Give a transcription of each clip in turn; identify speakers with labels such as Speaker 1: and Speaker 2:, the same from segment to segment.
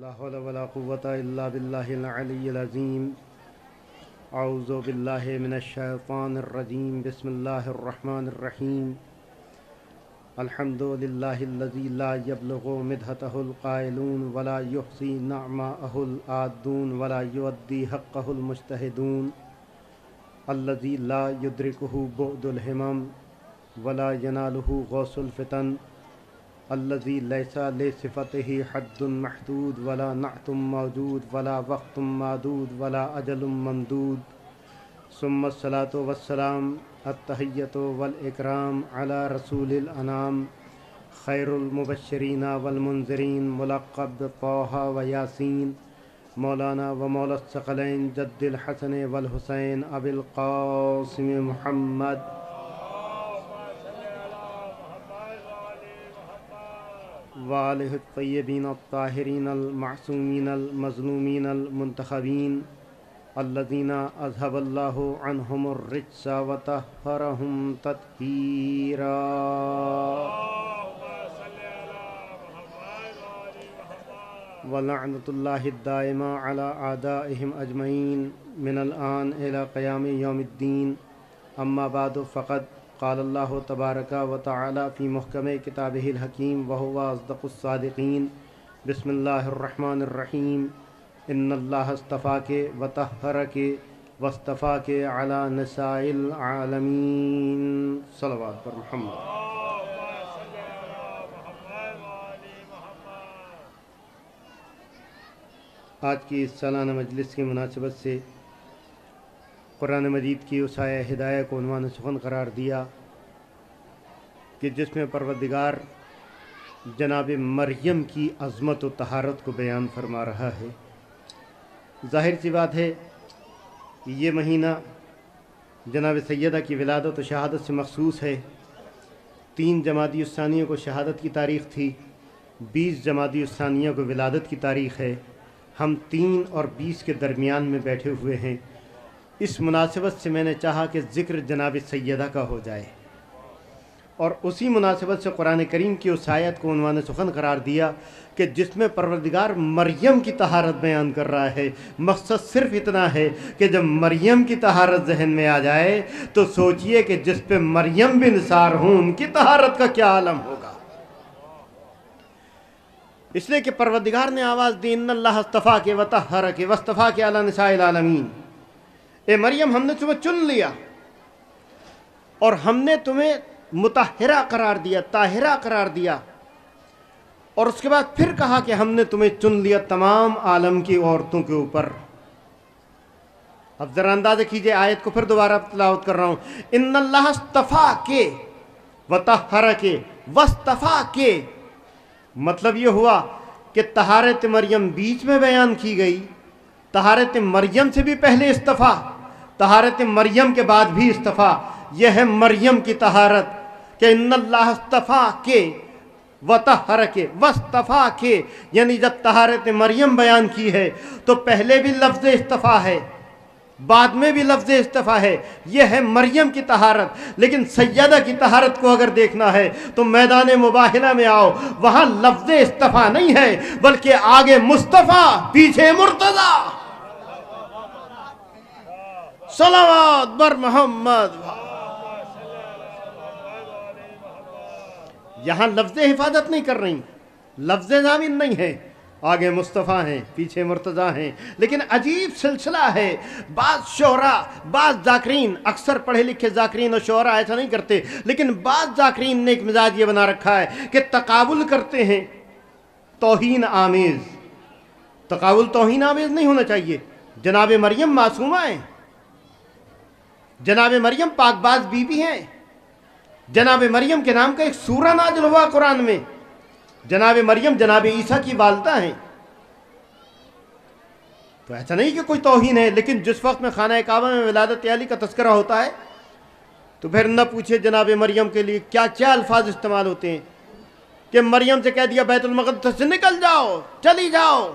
Speaker 1: لا حول ولا قوة إلا بالله العلي العظيم. أعوذ بالله من الشيطان الرجيم. بسم الله الرحمن الرحيم. الحمد لله الذي لا يبلغ مدحته القائلون ولا يحصي نعماءه العادون ولا يؤدي حقه المجتهدون، الذي لا يدركه بعد الهمم ولا يناله غوث الفتن، الذي ليس لصفته حد محدود ولا نعت موجود ولا وقت معدود ولا أجل ممدود. ثم الصلاة والسلام التحية والإكرام على رسول الأنام خير المبشرين والمنذرين ملقب بطه وياسين، مولانا ومولى الثقلين جد الحسن والحسين أبي القاسم محمد وآلہ الطیبین الطاہرین المعصومین المظلومین المنتخبین الذین اذهب اللہ عنہم الرجس وطہرہم تطہیرا. ولعنۃ اللہ الدائمہ علی اعدائہم اجمعین من الآن الی قیام یوم الدین. اما بعد فقد قال اللہ تبارک و تعالی فی محکم کتابہ الحکیم وہو اصدق الصادقین. بسم اللہ الرحمن الرحیم. ان اللہ اصطفاک وطہرک واصطفاک علی نساء العالمین. صلوات پر محمد. آج کی اس سالانہ مجلس کی مناسبت سے قرآن مجید کی اس آیہ ہدایہ کو عنوان سخن قرار دیا کہ جس میں پروردگار جناب مریم کی عظمت و طہارت کو بیان فرما رہا ہے. ظاہر سی بات ہے یہ مہینہ جناب سیدہ کی ولادت و شہادت سے مخصوص ہے. 3 جمادی الثانیہ کو شہادت کی تاریخ تھی، 20 جمادی الثانیہ کو ولادت کی تاریخ ہے. ہم 3 اور 20 کے درمیان میں بیٹھے ہوئے ہیں. اس مناسبت سے میں نے چاہا کہ ذکر جناب سیدہ کا ہو جائے، اور اسی مناسبت سے قرآن کریم کی اس آیت کو عنوان سخن قرار دیا کہ جس میں پروردگار مریم کی طہارت بیان کر رہا ہے. مقصد صرف اتنا ہے کہ جب مریم کی طہارت ذہن میں آ جائے تو سوچئے کہ جس پہ مریم بھی نثار ہوں ان کی طہارت کا کیا عالم ہوگا. اس لیے کہ پروردگار نے آواز دی ان اللہ اصطفاک وطہرک واصطفاک علی نساء العالمین. اے مریم ہم نے تمہیں چن لیا اور ہم نے تمہیں مطہرہ قرار دیا، طاہرہ قرار دیا، اور اس کے بعد پھر کہا کہ ہم نے تمہیں چن لیا تمام عالم کی عورتوں کے اوپر. اب ذرا اندازہ کیجئے، آیت کو پھر دوبارہ تلاوت کر رہا ہوں. ان اللہ اصطفاک وطہرک واصطفاک. مطلب یہ ہوا کہ طہارت مریم بیچ میں بیان کی گئی، طہارت مریم سے بھی پہلے اصطفیٰ، طہارت مریم کے بعد بھی اصطفیٰ. یہ ہے مریم کی طہارت کہ ان اللہ اصطفاک وطہرک واصطفاک. یعنی جب طہارت مریم بیان کی ہے تو پہلے بھی لفظ اصطفیٰ ہے، بعد میں بھی لفظ اصطفیٰ ہے. یہ ہے مریم کی طہارت. لیکن سیدہ کی طہارت کو اگر دیکھنا ہے تو میدان مباہلہ میں آؤ، وہاں لفظ اصطفیٰ نہیں ہے بلکہ آگے مصطفیٰ پیچھے مرتضیٰ. صلوات بر محمد. یہاں لفظ حفاظت نہیں کر رہی، لفظ ضامن نہیں ہے. آگے مصطفیٰ ہیں، پیچھے مرتضیٰ ہیں. لیکن عجیب سلسلہ ہے. بعض شعراء، بعض ذاکرین، اکثر پڑھے لکھے ذاکرین اور شعراء ایسا نہیں کرتے، لیکن بعض ذاکرین نے ایک مزاج یہ بنا رکھا ہے کہ تقابل کرتے ہیں توہین آمیز. تقابل توہین آمیز نہیں ہونا چاہیے. جناب مریم معصومہ ہیں، جناب مریم پاک باز بی بی ہیں. جناب مریم کے نام کا ایک سورہ نازل ہوا قرآن میں. جناب مریم جناب عیسیٰ کی والدہ ہیں. تو ایسا نہیں کہ کوئی توہین ہے. لیکن جس وقت میں خانہ کعبہ میں ولادت علی کا تذکرہ ہوتا ہے تو پھر نہ پوچھے جناب مریم کے لیے کیا کیا الفاظ استعمال ہوتے ہیں کہ مریم سے کہہ دیا بیت المقدس سے نکل جاؤ، چلی جاؤ.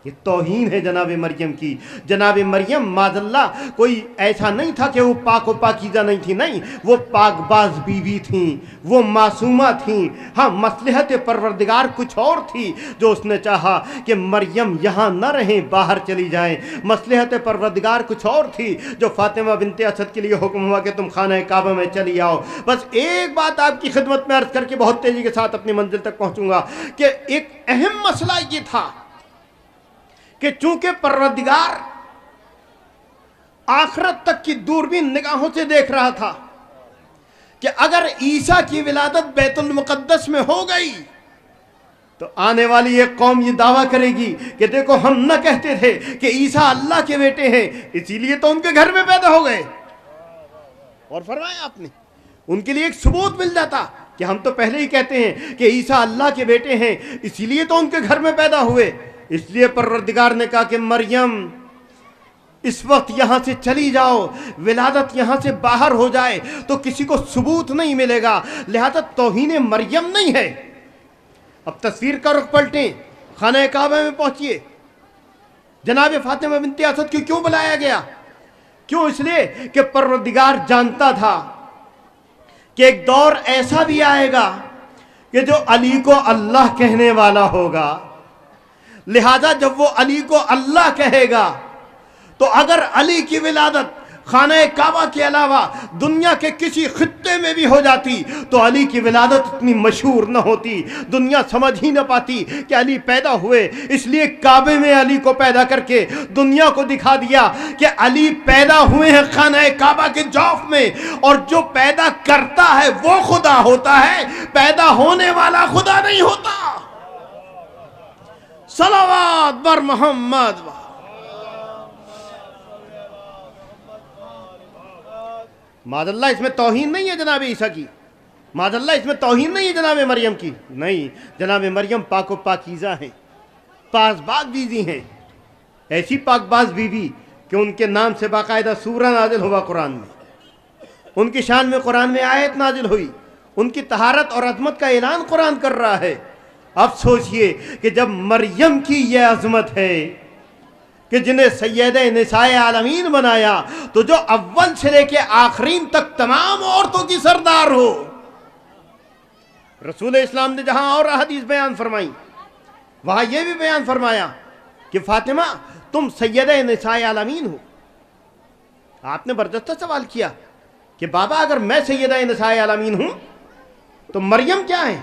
Speaker 1: یہ توہین ہے جناب مریم کی. جناب مریم معذاللہ کوئی ایسا نہیں تھا کہ وہ پاک و پاکیزہ نہیں تھی، نہیں، وہ پاک باز بیوی تھیں، وہ معصومہ تھیں. ہاں، مصلحت پروردگار کچھ اور تھی جو اس نے چاہا کہ مریم یہاں نہ رہیں، باہر چلی جائیں. مصلحت پروردگار کچھ اور تھی جو فاطمہ بنت اسد کے لیے حکم ہوا کہ تم خانہ کعبہ میں چلی آؤ. بس ایک بات آپ کی خدمت میں عرض کر کے بہت تیزی کے ساتھ اپنی منزل تک پہنچوں گا کہ ایک اہم مسئلہ یہ تھا کہ چونکہ پروردگار آخرت تک کی دوربین نگاہوں سے دیکھ رہا تھا کہ اگر عیسیٰ کی ولادت بیت المقدس میں ہو گئی تو آنے والی ایک قوم یہ دعویٰ کرے گی کہ دیکھو ہم نہ کہتے تھے کہ عیسیٰ اللہ کے بیٹے ہیں، اسی لیے تو ان کے گھر میں پیدا ہو گئے. اور فرمایا آپ نے ان کے لیے ایک ثبوت مل جاتا کہ ہم تو پہلے ہی کہتے ہیں کہ عیسیٰ اللہ کے بیٹے ہیں، اسی لیے تو ان کے گھر میں پیدا ہوئے. اس لیے پروردگار نے کہا کہ مریم اس وقت یہاں سے چلی جاؤ، ولادت یہاں سے باہر ہو جائے تو کسی کو ثبوت نہیں ملے گا. لہذا توہین مریم نہیں ہے. اب تصویر کا رخ پلٹیں، خانہ کعبہ میں پہنچیے. جناب فاطمہ بنت اسد کو کیوں بلایا گیا؟ کیوں؟ اس لیے کہ پروردگار جانتا تھا کہ ایک دور ایسا بھی آئے گا کہ جو علی کو اللہ کہنے والا ہوگا. لہذا جب وہ علی کو اللہ کہے گا تو اگر علی کی ولادت خانہ کعبہ کے علاوہ دنیا کے کسی خطے میں بھی ہو جاتی تو علی کی ولادت اتنی مشہور نہ ہوتی، دنیا سمجھ ہی نہ پاتی کہ علی پیدا ہوئے. اس لیے کعبے میں علی کو پیدا کر کے دنیا کو دکھا دیا کہ علی پیدا ہوئے ہیں خانہ کعبہ کے جوف میں، اور جو پیدا کرتا ہے وہ خدا ہوتا ہے، پیدا ہونے والا خدا نہیں ہوتا. صلوات بر محمد. معاذ اللہ اس میں توہین نہیں ہے جناب عیسیٰ کی، معاذ اللہ اس میں توہین نہیں ہے جناب مریم کی. نہیں، جناب مریم پاک و پاکیزہ ہیں، پاک باز بیوی ہیں. ایسی پاک باز بیوی کہ ان کے نام سے باقاعدہ سورہ نازل ہوا قرآن میں، ان کی شان میں قرآن میں آیت نازل ہوئی، ان کی طہارت اور عظمت کا اعلان قرآن کر رہا ہے. اب سوچئے کہ جب مریم کی یہ عظمت ہے کہ جنہیں سید نساء عالمین بنایا تو جو اول سے لے کے آخرین تک تمام عورتوں کی سردار ہو. رسول اسلام نے جہاں اور احادیث بیان فرمائی وہاں یہ بھی بیان فرمایا کہ فاطمہ تم سید نساء عالمین ہو. آپ نے برجستہ سوال کیا کہ بابا اگر میں سید نساء عالمین ہوں تو مریم کیا ہے؟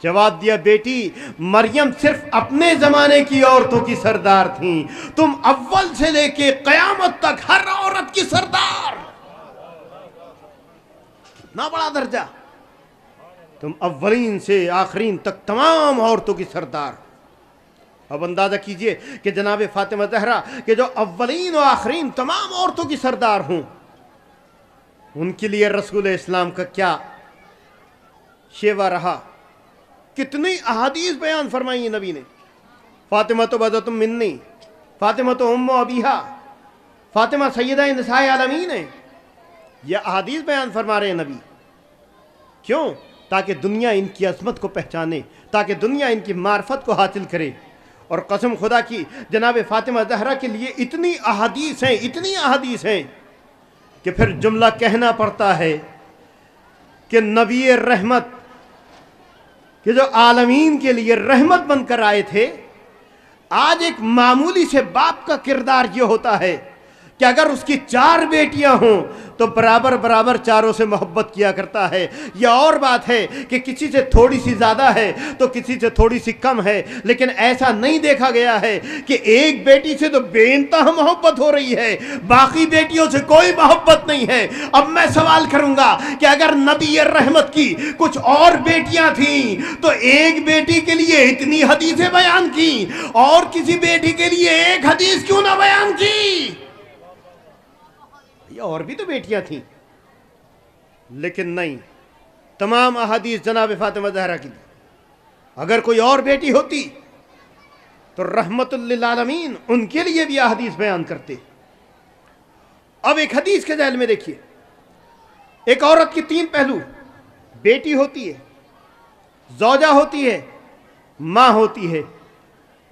Speaker 1: جواب دیا، بیٹی مریم صرف اپنے زمانے کی عورتوں کی سردار تھیں، تم اول سے لے کے قیامت تک ہر عورت کی سردار. کتنا بڑا درجہ، تم اولین سے آخرین تک تمام عورتوں کی سردار. اب اندازہ کیجئے کہ جناب فاطمہ زہرا کہ جو اولین و آخرین تمام عورتوں کی سردار ہوں، ان کے لیے رسول اسلام کا کیا شیوا رہا. کتنی احادیث بیان فرمائی نبی نے. فاطمہ تو بضعۃ منی، فاطمہ تو ام ابیہا، فاطمہ سیدہ نساء عالمین ہے. یہ احادیث بیان فرما رہے ہیں نبی. کیوں؟ تاکہ دنیا ان کی عظمت کو پہچانے، تاکہ دنیا ان کی معرفت کو حاصل کرے. اور قسم خدا کی جناب فاطمہ زہرا کے لیے اتنی احادیث ہیں، اتنی احادیث ہیں کہ پھر جملہ کہنا پڑتا ہے کہ نبی رحمت کہ جو عالمین کے لیے رحمت بن کر آئے تھے، آج ایک معمولی سے باپ کا کردار یہ ہوتا ہے کہ اگر اس کی 4 بیٹیاں ہوں تو برابر برابر چاروں سے محبت کیا کرتا ہے. یہ اور بات ہے کہ کسی سے تھوڑی سی زیادہ ہے تو کسی سے تھوڑی سی کم ہے، لیکن ایسا نہیں دیکھا گیا ہے کہ ایک بیٹی سے تو بے انتہا محبت ہو رہی ہے، باقی بیٹیوں سے کوئی محبت نہیں ہے. اب میں سوال کروں گا کہ اگر نبی رحمت کی کچھ اور بیٹیاں تھیں تو ایک بیٹی کے لیے اتنی حدیثیں بیان کی اور کسی بیٹی کے لیے ایک حدیث کیوں نہ بیان کی؟ اور بھی تو بیٹیاں تھیں، لیکن نہیں، تمام احادیث جناب فاطمہ زہرا کی. اگر کوئی اور بیٹی ہوتی تو رحمت للعالمین ان کے لیے بھی احادیث بیان کرتے. اب ایک حدیث کے ذیل میں دیکھیے، ایک عورت کی 3 پہلو، بیٹی ہوتی ہے، زوجہ ہوتی ہے، ماں ہوتی ہے.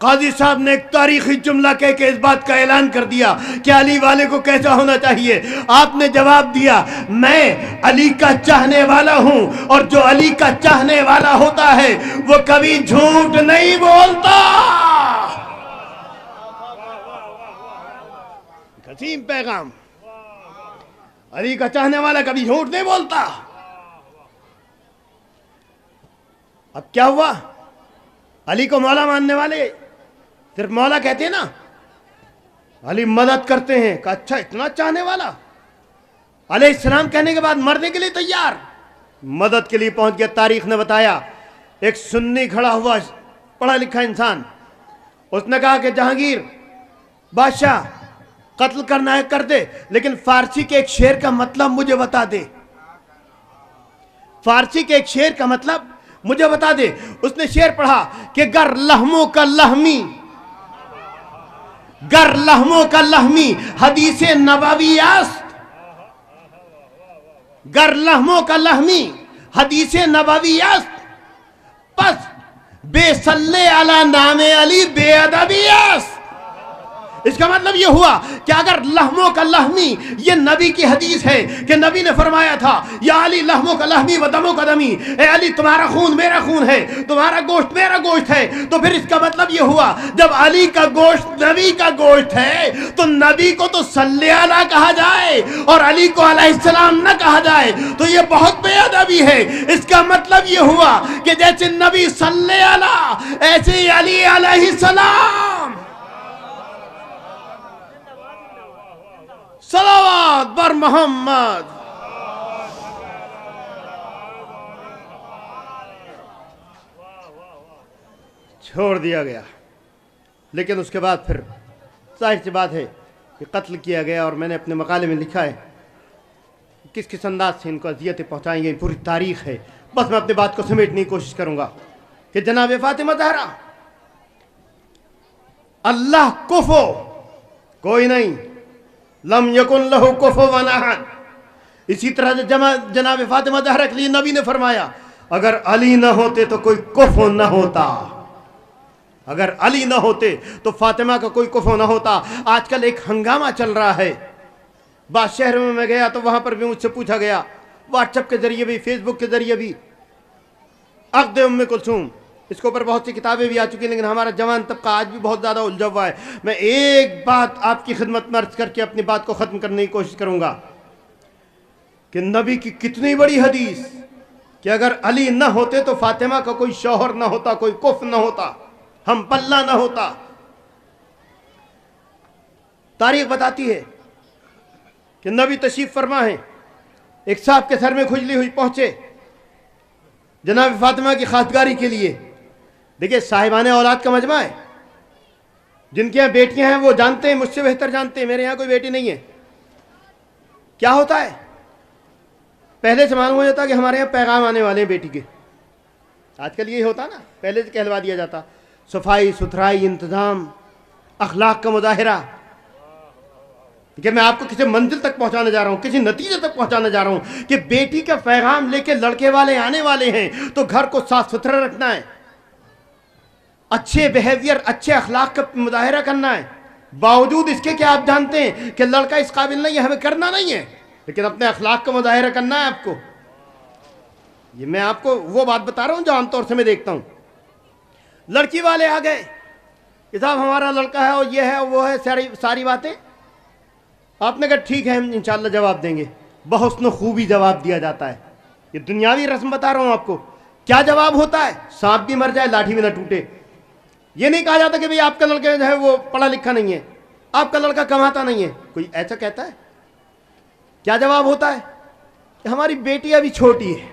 Speaker 1: قاضی صاحب نے ایک تاریخی جملہ کہہ کے اس بات کا اعلان کر دیا کہ علی والے کو کیسا ہونا چاہیے. آپ نے جواب دیا میں علی کا چاہنے والا ہوں اور جو علی کا چاہنے والا ہوتا ہے وہ کبھی جھوٹ نہیں بولتا. عظیم پیغام. علی کا چاہنے والا کبھی جھوٹ نہیں بولتا. اب کیا ہوا؟ علی کو مولا ماننے والے صرف مولا کہتے ہیں نا, علی مدد کرتے ہیں. کہ اچھا اتنا چاہنے والا, علیہ السلام کہنے کے بعد مرنے کے لیے تیار, مدد کے لیے پہنچ گیا. تاریخ نے بتایا ایک سنی کھڑا ہوا پڑھا لکھا انسان, اس نے کہا کہ جہانگیر بادشاہ قتل کرنا ہے کر دے, لیکن فارسی کے ایک شعر کا مطلب مجھے بتا دے. فارسی کے ایک شعر کا مطلب مجھے بتا دے. اس نے شعر پڑھا کہ گر لہموں کا لہمی, گر لہموں کا لہمی حدیث نبوی است, گر لہموں کا لہمی حدیث نبوی است, پس بے صلی علی نام علی بے ادبی است. اس کا مطلب یہ ہوا کہ اگر لحموں کا لحمی یہ نبی کی حدیث ہے کہ نبی نے فرمایا تھا یا علی لحموں کا لحمی و دموں کا دمی, اے علی تمہارا خون میرا خون ہے, تمہارا گوشت میرا گوشت ہے, تو پھر اس کا مطلب یہ ہوا جب علی کا گوشت نبی کا گوشت ہے تو نبی کو تو صلی علی کہا جائے اور علی کو علیہ السلام نہ کہا جائے تو یہ بہت بے ادبی ہے. اس کا مطلب یہ ہوا کہ جیسے نبی صلی علی ایسے ہی علی علیہ السلام. صلوات بر محمد. چھوڑ دیا گیا, لیکن اس کے بعد پھر ظاہر سی بات ہے کہ قتل کیا گیا. اور میں نے اپنے مقالے میں لکھا ہے کس کس انداز سے ان کو اذیتیں پہنچائیں گے, پوری تاریخ ہے. بس میں اپنی بات کو سمیٹنے کی کوشش کروں گا کہ جناب فاطمہ زہرا اللہ کفو کوئی نہیں, لم یکن لہو کفوا احد. اسی طرح سے جناب فاطمہ زہرا کے لیے نبی نے فرمایا اگر علی نہ ہوتے تو کوئی کفو نہ ہوتا, اگر علی نہ ہوتے تو فاطمہ کا کوئی کفو نہ ہوتا. آج کل ایک ہنگامہ چل رہا ہے, بعض شہروں میں گیا تو وہاں پر بھی مجھ سے پوچھا گیا, واٹس ایپ کے ذریعے بھی فیس بک کے ذریعے بھی, عقد ام کلثوم اس کے اوپر بہت سی کتابیں بھی آ چکی ہیں, لیکن ہمارا جوان طبقہ آج بھی بہت زیادہ الجھا ہوا ہے. میں ایک بات آپ کی خدمت میں عرض کر کے اپنی بات کو ختم کرنے کی کوشش کروں گا کہ نبی کی کتنی بڑی حدیث کہ اگر علی نہ ہوتے تو فاطمہ کا کوئی شوہر نہ ہوتا, کوئی کف نہ ہوتا, ہم پلہ نہ ہوتا. تاریخ بتاتی ہے کہ نبی تشریف فرما ہے, ایک صاحب کے سر میں کھجلی ہوئی, پہنچے جناب فاطمہ کی خواستگاری کے لیے. دیکھیں صاحبان اولاد کا مجمع ہے, جن کے یہاں بیٹیاں ہیں وہ جانتے ہیں, مجھ سے بہتر جانتے ہیں, میرے یہاں کوئی بیٹی نہیں ہے. کیا ہوتا ہے پہلے سے معلوم ہو جاتا کہ ہمارے یہاں پیغام آنے والے ہیں بیٹی کے. آج کل یہی ہوتا نا, پہلے سے کہلوا دیا جاتا, صفائی ستھرائی انتظام اخلاق کا مظاہرہ کہ میں آپ کو کسی منزل تک پہنچانے جا رہا ہوں, کسی نتیجے تک پہنچانے جا رہا ہوں کہ بیٹی کا پیغام لے کے لڑکے والے آنے والے ہیں تو گھر کو صاف ستھرا رکھنا ہے, اچھے بیہیویئر اچھے اخلاق کا مظاہرہ کرنا ہے. باوجود اس کے کہ آپ جانتے ہیں کہ لڑکا اس قابل نہیں ہے, ہمیں کرنا نہیں ہے, لیکن اپنے اخلاق کا مظاہرہ کرنا ہے آپ کو. یہ میں آپ کو وہ بات بتا رہا ہوں جو عام طور سے میں دیکھتا ہوں. لڑکی والے آ گئے کہ صاحب ہمارا لڑکا ہے اور یہ ہے وہ ہے, ساری باتیں. آپ نے کہا ٹھیک ہے ہم انشاءاللہ جواب دیں گے. بحسن و خوبی جواب دیا جاتا ہے. یہ دنیاوی رسم بتا رہا ہوں آپ کو. کیا جواب ہوتا ہے؟ سانپ بھی مر جائے لاٹھی بھی نہ ٹوٹے. یہ نہیں کہا جاتا کہ بھئی آپ کا لڑکا جو ہے وہ پڑھا لکھا نہیں ہے, آپ کا لڑکا کماتا نہیں ہے. کوئی ایسا کہتا ہے؟ کیا جواب ہوتا ہے کہ ہماری بیٹی ابھی چھوٹی ہے,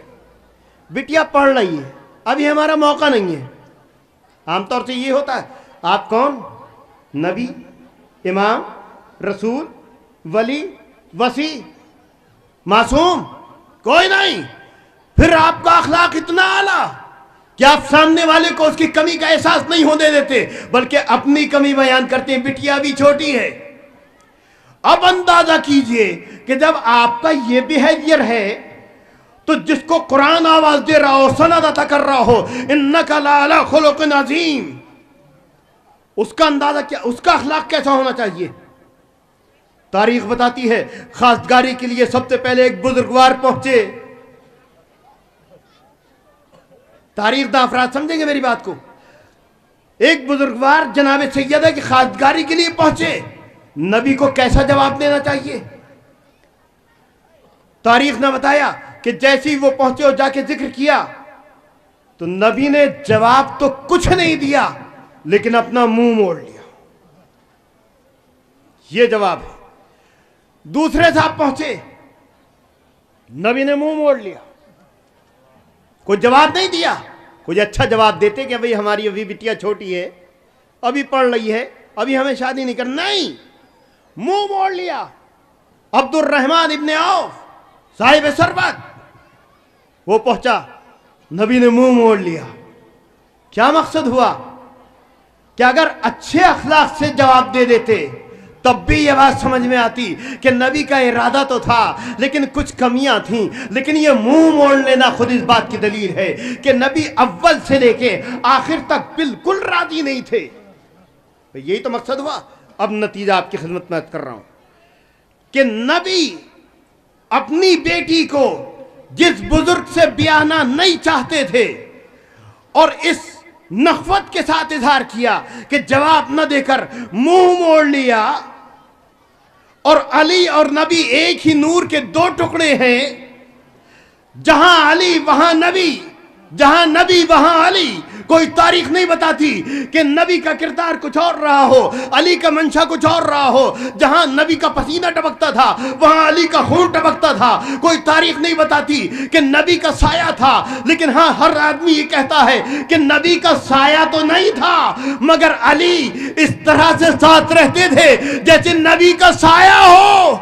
Speaker 1: بیٹیا پڑھ رہی ہے, ابھی ہمارا موقع نہیں ہے. عام طور سے یہ ہوتا ہے. آپ کون؟ نبی, امام, رسول, ولی, وصی, معصوم کوئی نہیں. پھر آپ کا اخلاق اتنا اعلیٰ کہ آپ سامنے والے کو اس کی کمی کا احساس نہیں ہونے دیتے, بلکہ اپنی کمی بیان کرتے ہیں, بٹیا بھی چھوٹی ہے. اب اندازہ کیجئے کہ جب آپ کا یہ بیہیویئر ہے تو جس کو قرآن آواز دے رہا ہو, سند عطا کر رہا ہو, انک لعلی خلق عظیم, اس کا اندازہ کیا، اس کا اخلاق کیسا ہونا چاہیے؟ تاریخ بتاتی ہے خواستگاری کے لیے سب سے پہلے ایک بزرگوار پہنچے. تاریخ داں افراد سمجھیں گے میری بات کو. ایک بزرگوار جناب سیدہ کی خواستگاری کے لیے پہنچے. نبی کو کیسا جواب دینا چاہیے؟ تاریخ نے بتایا کہ جیسے ہی وہ پہنچے اور جا کے ذکر کیا تو نبی نے جواب تو کچھ نہیں دیا لیکن اپنا منہ موڑ لیا. یہ جواب ہے. دوسرے صاحب پہنچے، نبی نے منہ موڑ لیا، کوئی جواب نہیں دیا. کوئی اچھا جواب دیتے کہ بھئی ہماری ابھی بٹیا چھوٹی ہے، ابھی پڑھ رہی ہے، ابھی ہمیں شادی نہیں کرنا. نہیں، منہ موڑ لیا. عبد الرحمن ابن عوف صاحب ثروت وہ پہنچا، نبی نے منہ موڑ لیا. کیا مقصد ہوا کہ اگر اچھے اخلاق سے جواب دے دیتے تب بھی یہ بات سمجھ میں آتی کہ نبی کا ارادہ تو تھا لیکن کچھ کمیاں تھیں. لیکن یہ منہ موڑ لینا خود اس بات کی دلیل ہے کہ نبی اول سے لے کے آخر تک بالکل راضی نہیں تھے. یہی تو مقصد ہوا. اب نتیجہ آپ کی خدمت میں کر رہا ہوں کہ نبی اپنی بیٹی کو جس بزرگ سے بیاہنا نہیں چاہتے تھے اور اس نخوت کے ساتھ اظہار کیا کہ جواب نہ دے کر منہ موڑ لیا. اور علی اور نبی ایک ہی نور کے دو ٹکڑے ہیں. جہاں علی وہاں نبی، جہاں نبی وہاں علی. کوئی تاریخ نہیں بتاتی کہ نبی کا کردار کچھ اور رہا ہو، علی کا منشا کچھ اور رہا ہو. جہاں نبی کا پسینہ ٹپکتا تھا وہاں علی کا خون ٹپکتا تھا. کوئی تاریخ نہیں بتاتی کہ نبی کا سایہ تھا، لیکن ہاں ہر آدمی یہ کہتا ہے کہ نبی کا سایہ تو نہیں تھا مگر علی اس طرح سے ساتھ رہتے تھے جیسے نبی کا سایہ ہو.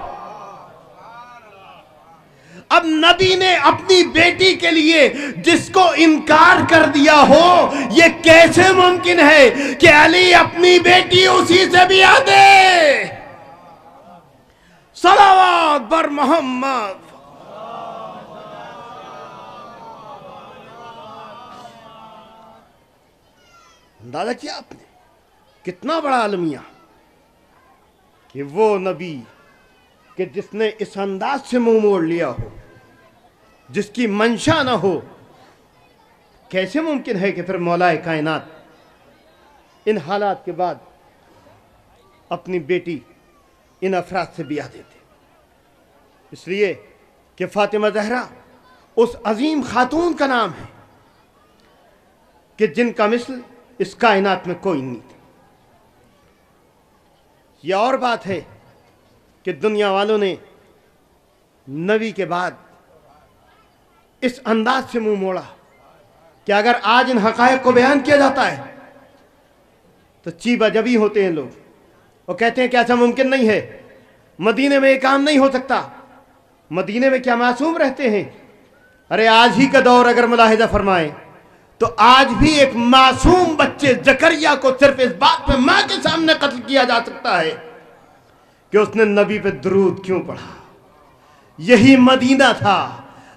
Speaker 1: اب نبی نے اپنی بیٹی کے لیے جس کو انکار کر دیا ہو، یہ کیسے ممکن ہے کہ علی اپنی بیٹی اسی سے بیاہ دے؟ صلوات بر محمد. اندازہ کیا آپ نے کتنا بڑا المیہ کہ وہ نبی کہ جس نے اس انداز سے منہ موڑ لیا ہو، جس کی منشا نہ ہو، کیسے ممکن ہے کہ پھر مولا کائنات ان حالات کے بعد اپنی بیٹی ان افراد سے بیاہ دیتے؟ اس لیے کہ فاطمہ زہرا اس عظیم خاتون کا نام ہے کہ جن کا مثل اس کائنات میں کوئی نہیں تھا. یہ اور بات ہے کہ دنیا والوں نے نبی کے بعد اس انداز سے منہ موڑا کہ اگر آج ان حقائق کو بیان کیا جاتا ہے تو چیبا جبی ہوتے ہیں لوگ. وہ کہتے ہیں کہ ایسا ممکن نہیں ہے، مدینے میں یہ کام نہیں ہو سکتا، مدینے میں کیا معصوم رہتے ہیں؟ ارے آج ہی کا دور اگر ملاحظہ فرمائیں تو آج بھی ایک معصوم بچے زکریا کو صرف اس بات پہ ماں کے سامنے قتل کیا جا سکتا ہے کہ اس نے نبی پہ درود کیوں پڑھا. یہی مدینہ تھا.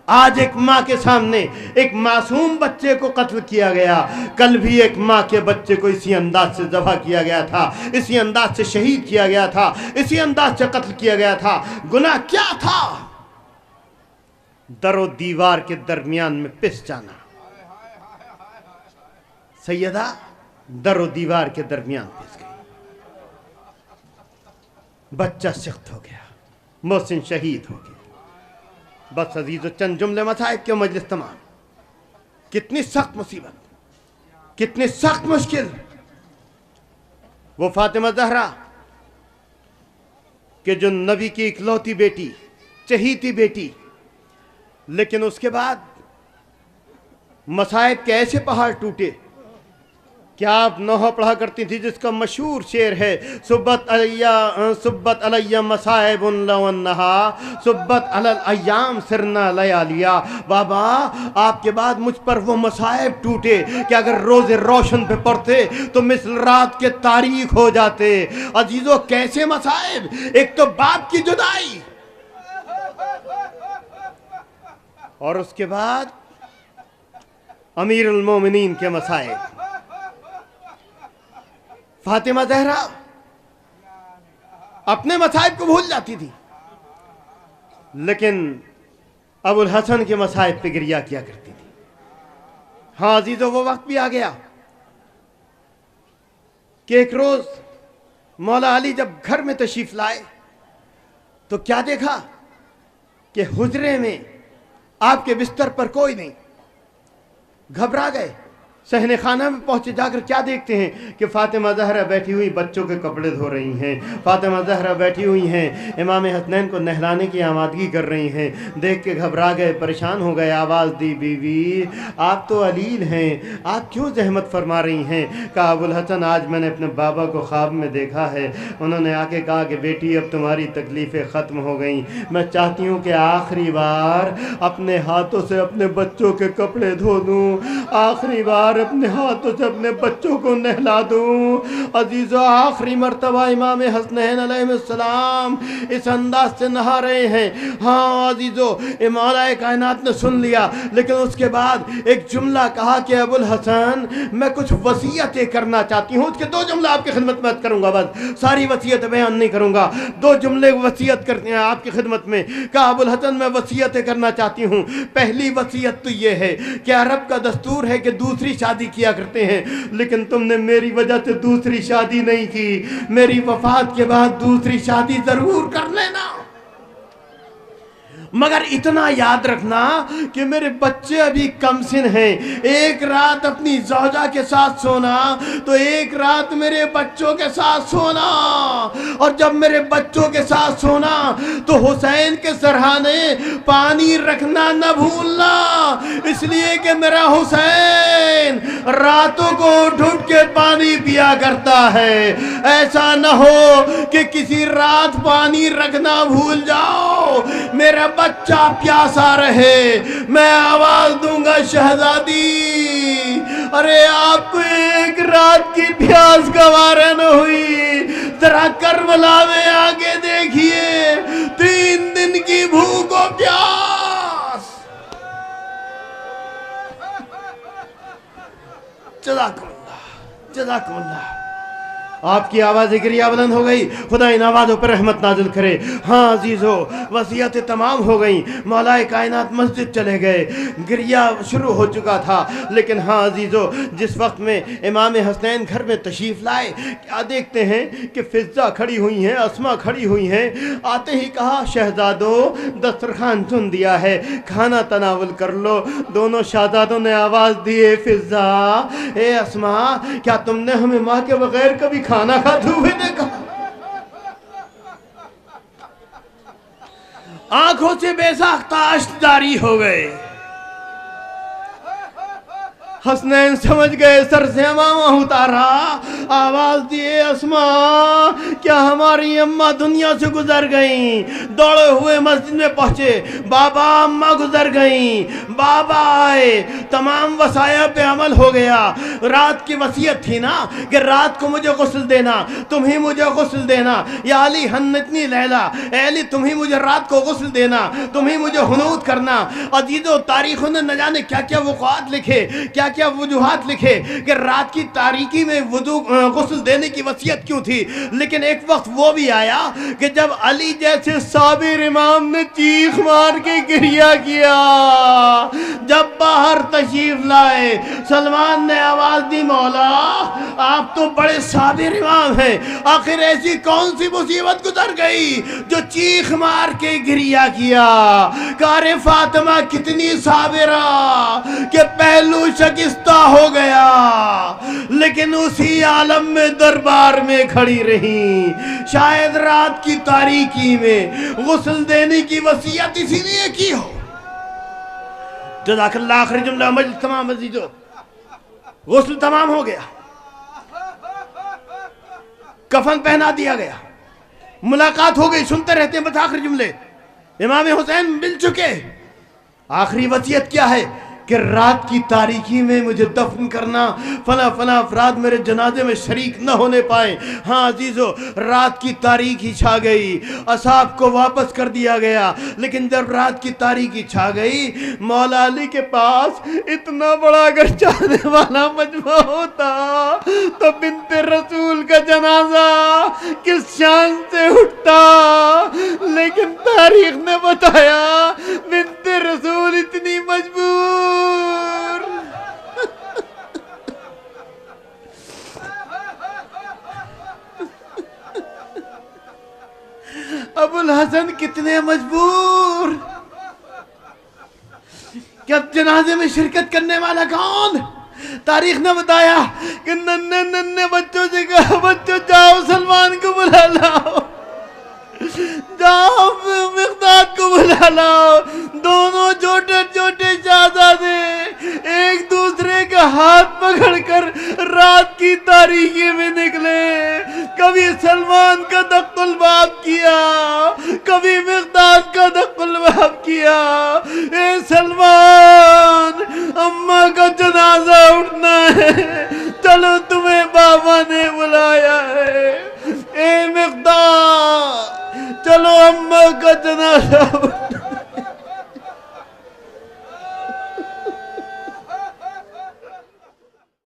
Speaker 1: آج ایک ماں کے سامنے ایک معصوم بچے کو قتل کیا گیا، کل بھی ایک ماں کے بچے کو اسی انداز سے ذبح کیا گیا تھا، اسی انداز سے شہید کیا گیا تھا، اسی انداز سے قتل کیا گیا تھا. گناہ کیا تھا؟ در و دیوار کے درمیان میں پس جانا. سیدہ در و دیوار کے درمیان پس گئی، بچہ سخت ہو گیا، محسن شہید ہو گیا. بس عزیز و چند جملے مصائب کے مجلس تمام. کتنی سخت مصیبت، کتنی سخت مشکل. وہ فاطمہ زہرا کہ جو نبی کی اکلوتی بیٹی، چہیتی بیٹی، لیکن اس کے بعد مصائب کے ایسے پہاڑ ٹوٹے. کیا آپ نوحہ پڑھا کرتی تھی جس کا مشہور شعر ہے سبت علیہ مصائب لو انہا سبت علی الایام سرنا لیالیا. بابا آپ کے بعد مجھ پر وہ مصائب ٹوٹے کہ اگر روز روشن پہ پڑھتے تو مثل رات کے تاریک ہو جاتے. عزیزو کیسے مصائب؟ ایک تو باپ کی جدائی، اور اس کے بعد امیر المومنین کے مصائب. فاطمہ زہرا اپنے مصائب کو بھول جاتی تھی، لیکن ابو الحسن کے مصائب پہ گریہ کیا کرتی تھی۔ ہاں عزیزو، وہ وقت بھی آ گیا کہ ایک روز مولا علی جب گھر میں تشریف لائے تو کیا دیکھا کہ حجرے میں آپ کے بستر پر کوئی نہیں۔ گھبرا گئے، صحن خانہ میں پہنچے، جا کر کیا دیکھتے ہیں کہ فاطمہ زہرا بیٹھی ہوئی بچوں کے کپڑے دھو رہی ہیں، فاطمہ زہرا بیٹھی ہوئی ہیں امام حسنین کو نہلانے کی آمادگی کر رہی ہیں۔ دیکھ کے گھبرا گئے، پریشان ہو گئے، آواز دی، بیوی آپ تو علیل ہیں، آپ کیوں زحمت فرما رہی ہیں؟ کہا ابو الحسن آج میں نے اپنے بابا کو خواب میں دیکھا ہے، انہوں نے آ کے کہا کہ بیٹی اب تمہاری تکلیفیں ختم ہو گئیں، میں چاہتی ہوں کہ آخری بار اپنے ہاتھوں سے اپنے بچوں کے کپڑے دھو دوں، آخری بار اپنے ہاتھوں سے اپنے بچوں کو نہلا دوں۔ عزیزو، آخری مرتبہ امام حسنین علیہ السلام اس انداز سے نہا رہے ہیں۔ ہاں عزیزو، مولا کائنات نے سن لیا، لیکن اس کے بعد ایک جملہ کہا کہ ابو الحسن میں کچھ وصیتیں کرنا چاہتی ہوں۔ اس کے دو جملہ آپ کی خدمت میں کروں گا، بس ساری وصیت بیان نہیں کروں گا، دو جملے وصیت کرتے ہیں آپ کی خدمت میں۔ کہا ابو الحسن میں وصیتیں کرنا چاہتی ہوں۔ پہلی وصیت تو یہ ہے کہ عرب کا دستور ہے کہ دوسری شادی کیا کرتے ہیں، لیکن تم نے میری وجہ سے دوسری شادی نہیں کی، میری وفات کے بعد دوسری شادی ضرور کر لینا، مگر اتنا یاد رکھنا کہ میرے بچے ابھی کم سن ہیں، ایک رات اپنی زوجہ کے ساتھ سونا تو ایک رات میرے بچوں کے ساتھ سونا، اور جب میرے بچوں کے ساتھ سونا تو حسین کے سرہانے پانی رکھنا نہ بھولنا، اس لیے کہ میرا حسین راتوں کو اٹھ اٹھ کے پانی پیا کرتا ہے، ایسا نہ ہو کہ کسی رات پانی رکھنا بھول جاؤ، میرا بچہ پیاسا رہے، میں آواز دوں گا شہزادی، ارے آپ کو ایک رات کی پیاس گوارا نہ ہوئی، ذرا کربلا میں آگے دیکھیے 3 دن کی بھوک و پیاس۔ جزاکم اللہ، جزاکم اللہ۔ آپ کی آواز گریہ بلند ہو گئی، خدا ان آوازوں پر رحمت نازل کرے۔ ہاں عزیزو، وصیتیں تمام ہو گئیں، مولا کائنات مسجد چلے گئے، گریہ شروع ہو چکا تھا، لیکن ہاں عزیزو، جس وقت میں امام حسنین گھر میں تشریف لائے، کیا دیکھتے ہیں کہ فضہ کھڑی ہوئی ہیں، اسما کھڑی ہوئی ہیں۔ آتے ہی کہا شہزادو دسترخوان چن دیا ہے، کھانا تناول کر لو۔ دونوں شہزادوں نے آواز دی، اے فضہ، اے اسما، کیا تم نے ہمیں ماں کے بغیر کبھی کھانا کھاتے ہوئے دیکھا؟ آنکھوں سے بے ساختہ اشک جاری ہو گئے۔ حسنین سمجھ گئے، سر سے امامہ اتارا، آواز دیے اسما، کیا ہماری اماں دنیا سے گزر گئیں؟ دوڑے ہوئے مسجد میں پہنچے، بابا اماں گزر گئیں، بابا آئے، تمام وصایا پہ عمل ہو گیا۔ رات کی وصیت تھی نا کہ رات کو مجھے غسل دینا، تم ہی مجھے غسل دینا، یا علی ہنتنی لیلا، اے علی تم ہی مجھے رات کو غسل دینا، تم ہی مجھے حنوط کرنا۔ عزیزو، تاریخوں نے نہ جانے کیا کیا وقعات لکھے، کیا کیا وجوہات لکھے کہ رات کی تاریکی میں غسل دینے کی وصیت کیوں تھی، لیکن ایک وقت وہ بھی آیا کہ جب علی جیسے صابر امام نے چیخ مار کے گریہ کیا، جب باہر تشریف لائے، سلمان نے آواز دی، مولا آپ تو بڑے صابر امام ہیں، آخر ایسی کون سی مصیبت گزر گئی جو چیخ مار کے گریہ کیا؟ کار فاطمہ کتنی صابرہ کہ پہلو شکستہ ہو گیا، لیکن اسی عالم میں دربار میں کھڑی رہی۔ شاید رات کی تاریکی میں غسل دینے کی وصیت اسی لیے کی ہو۔ جزاک اللہ۔ آخری جملہ مجلس تمام عزیزو، غسل تمام ہو گیا، کفن پہنا دیا گیا، ملاقات ہو گئی، سنتے رہتے ہیں بس آخری جملے، امام حسین مل چکے۔ آخری وصیت کیا ہے کہ رات کی تاریکی میں مجھے دفن کرنا، فلاں فلاں افراد میرے جنازے میں شریک نہ ہونے پائے۔ ہاں عزیزو، رات کی تاریکی چھا گئی، اصحاب کو واپس کر دیا گیا، لیکن جب رات کی تاریکی چھا گئی، مولا علی کے پاس اتنا بڑا اگر چاہنے والا مجمع ہوتا تو بنت رسول کا جنازہ کس شان سے اٹھتا، لیکن تاریخ نے بتایا بنت رسول اتنی مجبور۔ ابو الحسن کتنے مجبور کہ اب جنازے میں شرکت کرنے والا کون؟ تاریخ نے بتایا کہ ننھے ننھے بچوں سے کہا بچوں جاؤ سلمان کو بلا لاؤ، جاؤ مقداد کو بلا لاؤ۔ دونوں چھوٹے چھوٹے شہزادے ایک دوسرے کا ہاتھ پکڑ کر رات کی تاریکی میں نکلے، کبھی سلمان کا دق الباب کیا، کبھی مقداد کا دق الباب کیا۔ اے سلمان، اماں کا جنازہ اٹھنا ہے، چلو تمہیں بابا نے بلایا ہے۔ اے مقداد، چلو اماں کا جنازہ